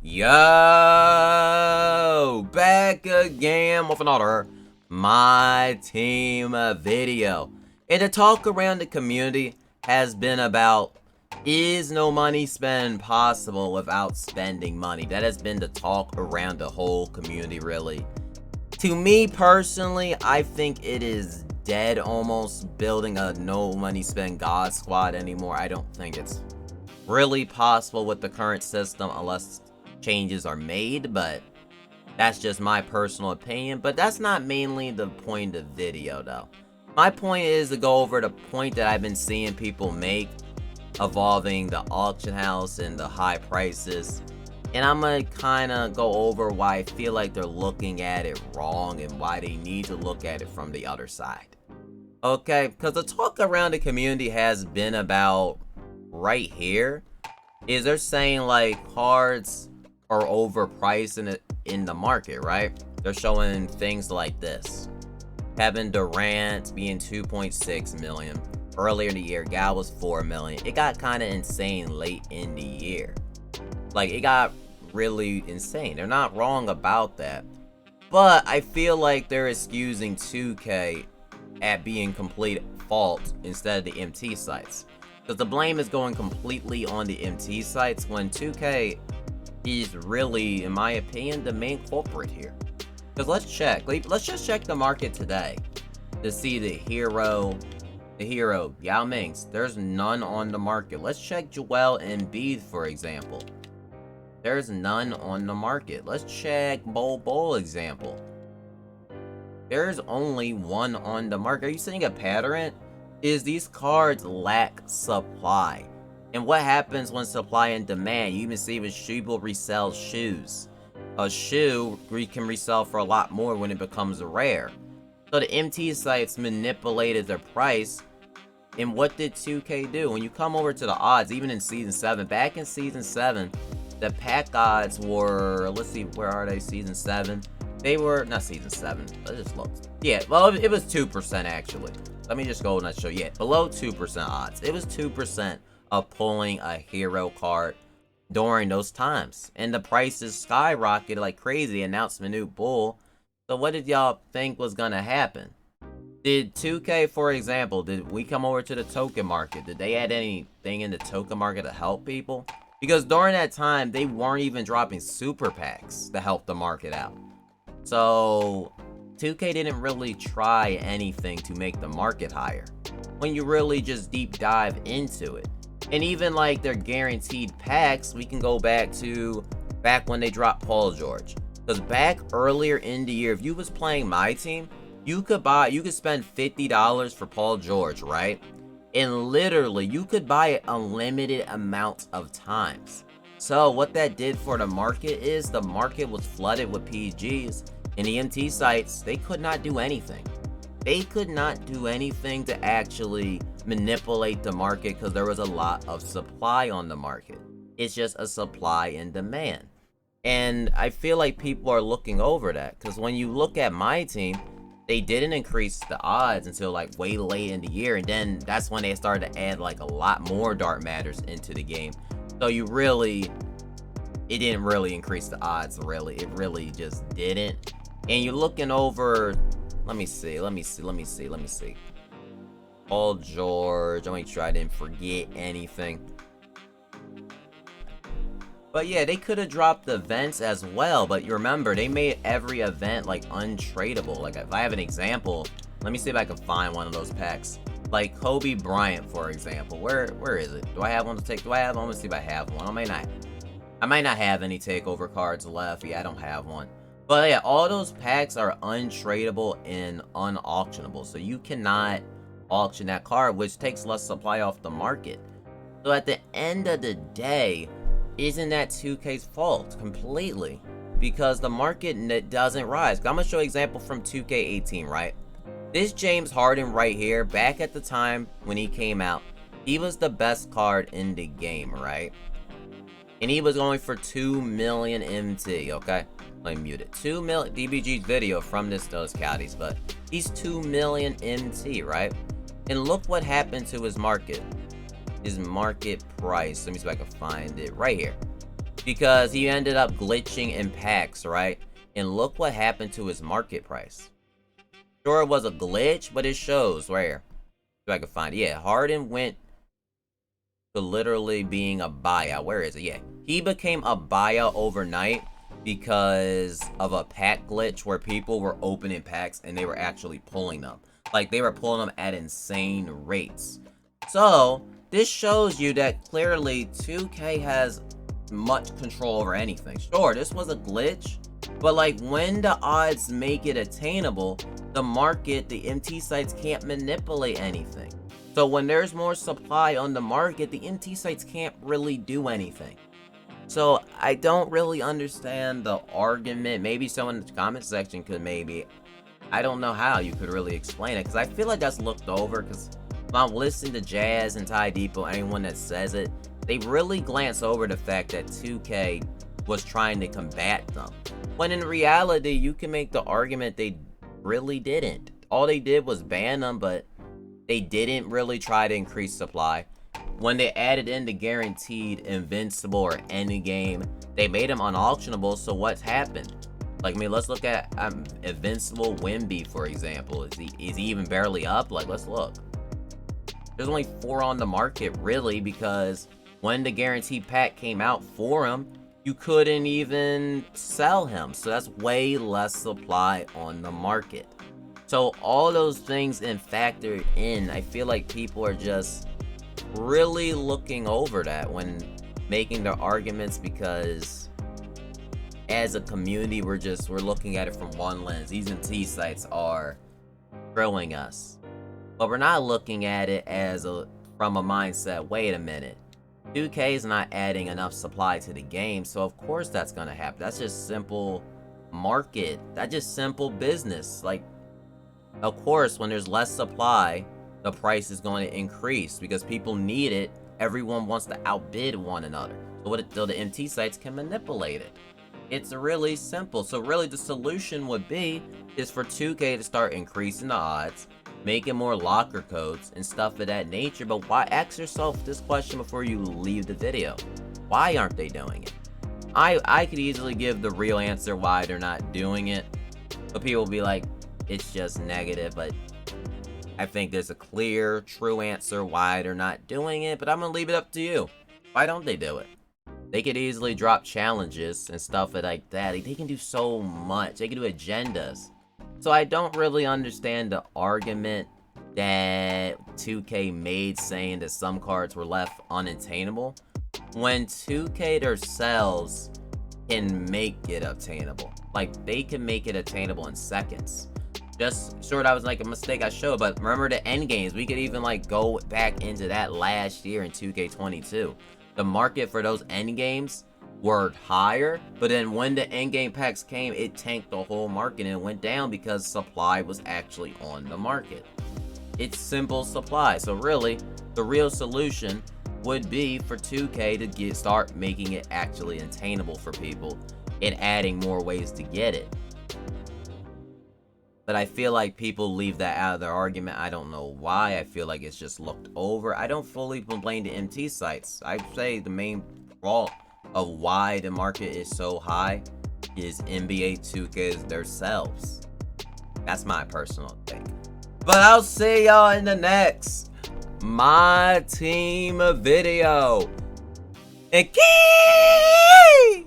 Yo, back again with another My Team video. And the talk around the community has been about, is no money spend possible without spending money? That has been the talk around the whole community, really. To me personally, I think it is dead almost, building a no money spend god squad anymore. I don't think it's really possible with the current system unless changes are made, but that's just my personal opinion. But that's not mainly the point of the video though. My point is to go over the point that I've been seeing people make involving the auction house and the high prices, and I'm gonna kind of go over why I feel like they're looking at it wrong and why they need to look at it from the other side. Okay, because the talk around the community has been about right here is they're saying like cards are overpriced in the market, right? They're showing things like this. Kevin Durant being 2.6 million. Earlier in the year, Gal was 4 million. It got kind of insane late in the year. Like, it got really insane. They're not wrong about that. But I feel like they're excusing 2K at being complete fault instead of the MT sites. Because the blame is going completely on the MT sites when 2K is really, in my opinion, the main culprit here. Because let's just check the market today to see the hero Yao Ming's. There's none on the market. Let's check Joel Embiid, for example. There's none on the market. Let's check Bol example. There's only one on the market. Are you seeing a pattern? Is these cards lack supply. And what happens when supply and demand? You even see when people resell shoes. A shoe can resell for a lot more when it becomes rare. So the MT sites manipulated their price. And what did 2K do? When you come over to the odds, even in Season 7, back in Season 7, the pack odds were, let's see, where are they? Season 7. They were, not Season 7, let's just look. Yeah, well, it was 2% actually. Let me just go and show you. Yeah, below 2% odds. It was 2% of pulling a hero card during those times. And the prices skyrocketed like crazy. Announced a new bull. So what did y'all think was gonna happen? Did 2K, for example, did we come over to the token market? Did they add anything in the token market to help people? Because during that time, they weren't even dropping super packs to help the market out. So 2K didn't really try anything to make the market higher when you really just deep dive into it. And even like their guaranteed packs, we can go back when they dropped Paul George. Because back earlier in the year, if you was playing My Team, you could spend $50 for Paul George, right? And literally, you could buy it unlimited amounts of times. So what that did for the market is the market was flooded with PGs, and the MT sites, they could not do anything. They could not do anything to actually manipulate the market because there was a lot of supply on the market. It's just a supply and demand. And I feel like people are looking over that because when you look at My Team, they didn't increase the odds until like way late in the year, and then that's when they started to add like a lot more dark matters into the game. So it didn't really increase the odds, really. It really just didn't. And you're looking over, let me see. Paul George, I'll make sure I didn't forget anything. But yeah, they could have dropped the events as well, but you remember, they made every event like untradeable. Like if I have an example, let me see if I can find one of those packs. Like Kobe Bryant, for example. Where is it? Do I have one to take? Do I have one? Let's see if I have one. I might not have any takeover cards left. Yeah, I don't have one. But yeah, all those packs are untradeable and unauctionable. So you cannot auction that card, which takes less supply off the market. So at the end of the day, isn't that 2K's fault completely? Because the market doesn't rise. I'm gonna show you an example from 2K18, right? This James Harden right here, back at the time when he came out, he was the best card in the game, right? And he was going for 2 million MT, okay? Let me mute it. 2 million, DBG's video from those caddies, but he's 2 million MT, right? And look what happened to his market. His market price. Let me see if I can find it right here. because he ended up glitching in packs, right? And look what happened to his market price. Sure, it was a glitch, but it shows where. If I can find it. Yeah, Harden went to literally being a buyout. Where is it? Yeah, he became a buyout overnight because of a pack glitch where people were opening packs and they were actually pulling them. Like, they were pulling them at insane rates. So, this shows you that clearly 2K has much control over anything. Sure, this was a glitch, but like, when the odds make it attainable, the market, the MT sites can't manipulate anything. So when there's more supply on the market, the MT sites can't really do anything. So I don't really understand the argument. Maybe someone in the comment section could maybe, I don't know how you could really explain it, because I feel like that's looked over, because when I'm listening to Jazz and Ty Depot, anyone that says it, they really glance over the fact that 2K was trying to combat them. When in reality, you can make the argument they really didn't. All they did was ban them, but they didn't really try to increase supply. When they added in the guaranteed invincible or endgame, they made them unauctionable, so what's happened? Like, I mean, let's look at invincible Wemby, for example. Is he even barely up? Like, let's look. There's only 4 on the market, really, because when the guaranteed pack came out for him, you couldn't even sell him. So that's way less supply on the market. So all those things factor in. I feel like people are just really looking over that when making their arguments, because as a community, we're looking at it from one lens. These MT sites are throwing us, but we're not looking at it as from a mindset, wait a minute, 2K is not adding enough supply to the game, so of course that's gonna happen. That's just simple market. That's just simple business. Like, of course, when there's less supply, the price is going to increase because people need it. Everyone wants to outbid one another. So the MT sites can manipulate it. It's really simple. So really the solution would be is for 2K to start increasing the odds, making more locker codes and stuff of that nature. But why, ask yourself this question before you leave the video. Why aren't they doing it? I could easily give the real answer why they're not doing it, but people will be like, it's just negative. But I think there's a clear, true answer why they're not doing it, but I'm gonna leave it up to you. Why don't they do it? They could easily drop challenges and stuff like that. They can do so much. They can do agendas. So I don't really understand the argument that 2K made saying that some cards were left unattainable, when 2K themselves can make it obtainable. Like, they can make it attainable in seconds. Just sure, that was like a mistake I showed, but remember the end games, we could even like go back into that last year in 2K22. The market for those end games were higher, but then when the end game packs came, it tanked the whole market and it went down because supply was actually on the market. It's simple supply. So really, the real solution would be for 2K to start making it actually attainable for people and adding more ways to get it. But I feel like people leave that out of their argument. I don't know why. I feel like it's just looked over. I don't fully blame the MT sites. I say the main fault of why the market is so high is NBA2K themselves. That's my personal take. But I'll see y'all in the next My Team video. And key!